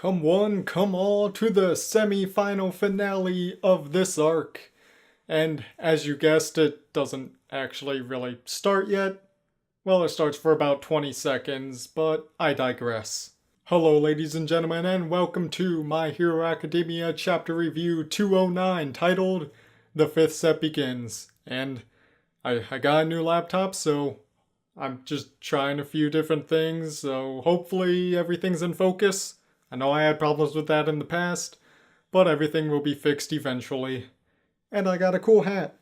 Come one, come all to the semi-final finale of this arc. And as you guessed, it doesn't actually really start yet. Well, it starts for about 20 seconds, but I digress. Hello ladies and gentlemen, and welcome to My Hero Academia Chapter Review 209, titled The Fifth Set Begins. And I got a new laptop, so I'm just trying a few different things, so hopefully everything's in focus. I know I had problems with that in the past, but everything will be fixed eventually. And I got a cool hat.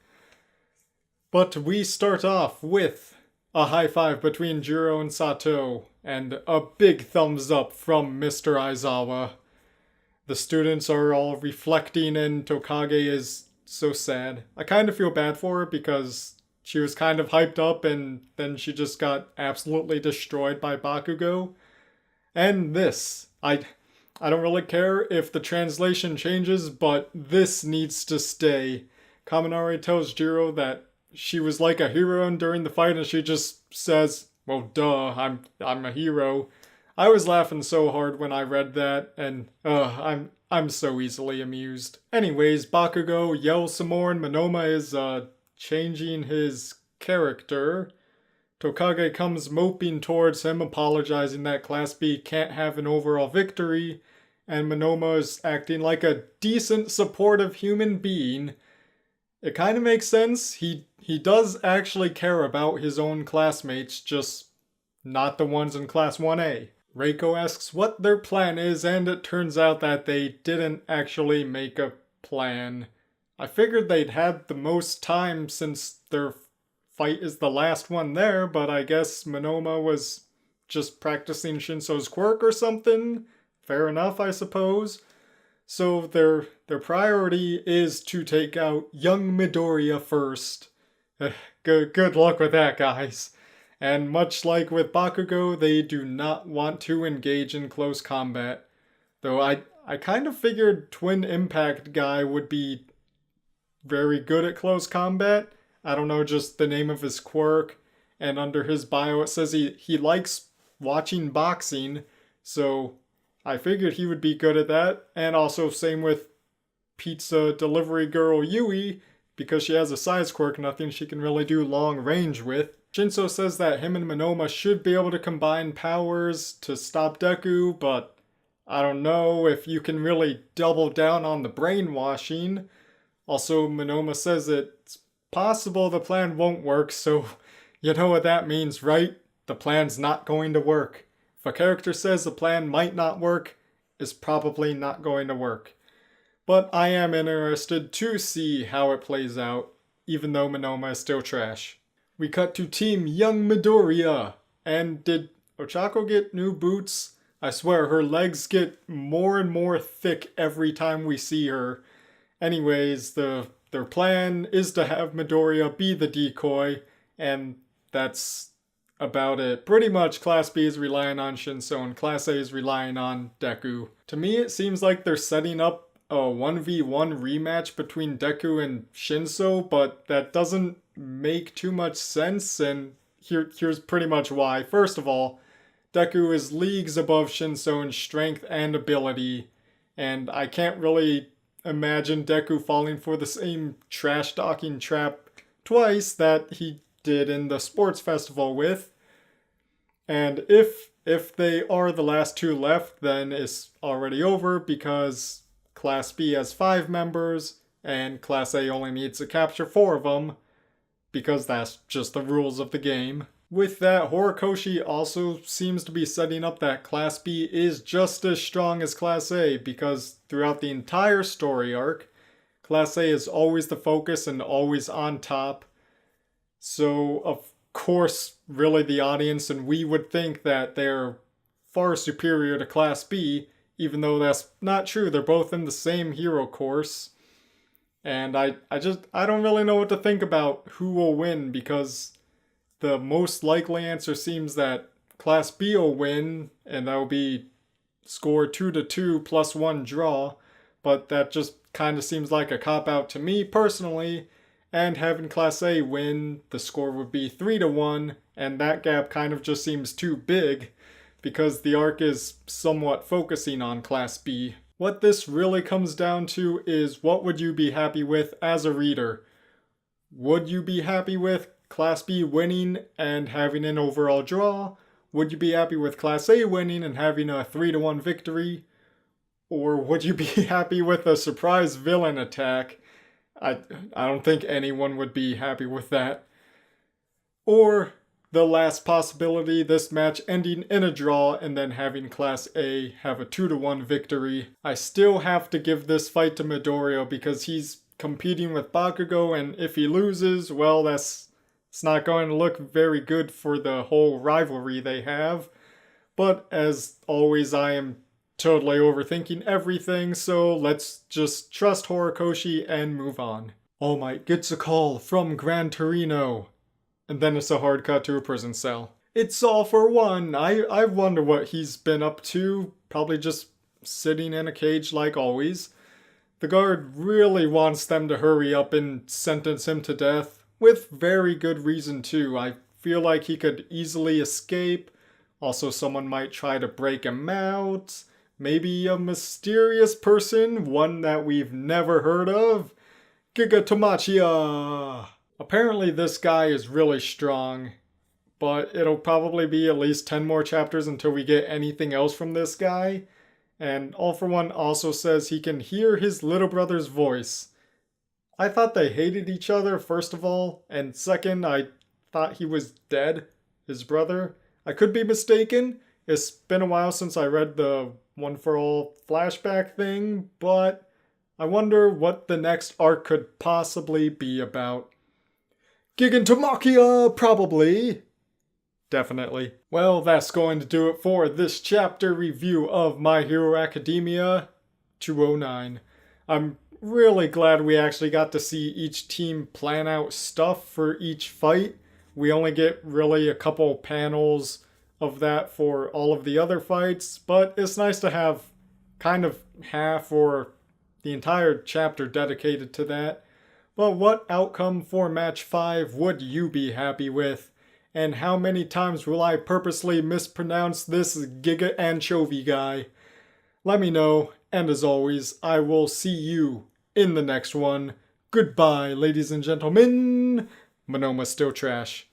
But we start off with a high five between Jiro and Sato, and a big thumbs up from Mr. Aizawa. The students are all reflecting, and Tokage is so sad. I kind of feel bad for her because she was kind of hyped up and then she just got absolutely destroyed by Bakugo. And this, I don't really care if the translation changes, but this needs to stay. Kaminari tells Jiro that she was like a hero during the fight, and she just says, well, duh, I'm a hero. I was laughing so hard when I read that, and I'm so easily amused. Anyways, Bakugo yells some more, and Monoma is changing his character. Tokage comes moping towards him, apologizing that Class B can't have an overall victory, and Monoma is acting like a decent, supportive human being. It kind of makes sense. He does actually care about his own classmates, just not the ones in Class 1A. Reiko asks what their plan is, and it turns out that they didn't actually make a plan. I figured they'd had the most time since their fight is the last one there, but I guess Monoma was just practicing Shinso's quirk or something. Fair enough, I suppose. So their priority is to take out young Midoriya first. Good luck with that, guys. And much like with Bakugo, they do not want to engage in close combat. Though I kind of figured Twin Impact guy would be very good at close combat. I don't know, just the name of his quirk. And under his bio it says he likes watching boxing. So I figured he would be good at that. And also same with pizza delivery girl Yui, because she has a size quirk, nothing she can really do long range with. Shinso says that him and Monoma should be able to combine powers to stop Deku, but I don't know if you can really double down on the brainwashing. Also, Monoma says it's possible the plan won't work, so you know what that means, right? The plan's not going to work. If a character says the plan might not work, it's probably not going to work. But I am interested to see how it plays out, even though Monoma is still trash. We cut to Team Young Midoriya. And did Ochako get new boots? I swear, her legs get more and more thick every time we see her. Anyways, their plan is to have Midoriya be the decoy, and that's about it. Pretty much Class B is relying on Shinso and Class A is relying on Deku. To me, it seems like they're setting up a 1v1 rematch between Deku and Shinso, but that doesn't make too much sense, and here's pretty much why. First of all, Deku is leagues above Shinso in strength and ability, and I can't really imagine Deku falling for the same trash-talking trap twice that he did in the sports festival with. And if they are the last two left, then it's already over because Class B has 5 members and Class A only needs to capture 4 of them because that's just the rules of the game. With that, Horikoshi also seems to be setting up that Class B is just as strong as Class A, because throughout the entire story arc, Class A is always the focus and always on top. So, of course, really the audience and we would think that they're far superior to Class B, even though that's not true. They're both in the same hero course. And I don't really know what to think about who will win, because the most likely answer seems that Class B will win, and that will be score 2-2 plus 1 draw, but that just kind of seems like a cop-out to me personally, and having Class A win, the score would be 3-1, and that gap kind of just seems too big. because the arc is somewhat focusing on Class B. What this really comes down to is what would you be happy with as a reader? Would you be happy with Class B winning and having an overall draw? Would you be happy with Class A winning and having a 3-1 victory? Or would you be happy with a surprise villain attack? I don't think anyone would be happy with that. Or the last possibility, this match ending in a draw and then having Class A have a 2-1 victory. I still have to give this fight to Midoriya because he's competing with Bakugo, and if he loses, well, it's not going to look very good for the whole rivalry they have. But as always, I am totally overthinking everything, so let's just trust Horikoshi and move on. All Might gets a call from Gran Torino. And then it's a hard cut to a prison cell. It's All for One. I wonder what he's been up to. Probably just sitting in a cage like always. The guard really wants them to hurry up and sentence him to death. With very good reason too. I feel like he could easily escape. Also, someone might try to break him out. Maybe a mysterious person, one that we've never heard of. Giga Tamachia! Apparently this guy is really strong, but it'll probably be at least 10 more chapters until we get anything else from this guy. And All for One also says he can hear his little brother's voice. I thought they hated each other, first of all, and second, I thought he was dead, his brother. I could be mistaken. It's been a while since I read the One for All flashback thing, but I wonder what the next arc could possibly be about. Gigantomachia, probably. Definitely. Well, that's going to do it for this chapter review of My Hero Academia 209. I'm really glad we actually got to see each team plan out stuff for each fight. We only get really a couple panels of that for all of the other fights, but it's nice to have kind of half or the entire chapter dedicated to that. But what outcome for match 5 would you be happy with? And how many times will I purposely mispronounce this Giga Anchovy guy? Let me know, and as always, I will see you in the next one. Goodbye, ladies and gentlemen. Monoma still trash.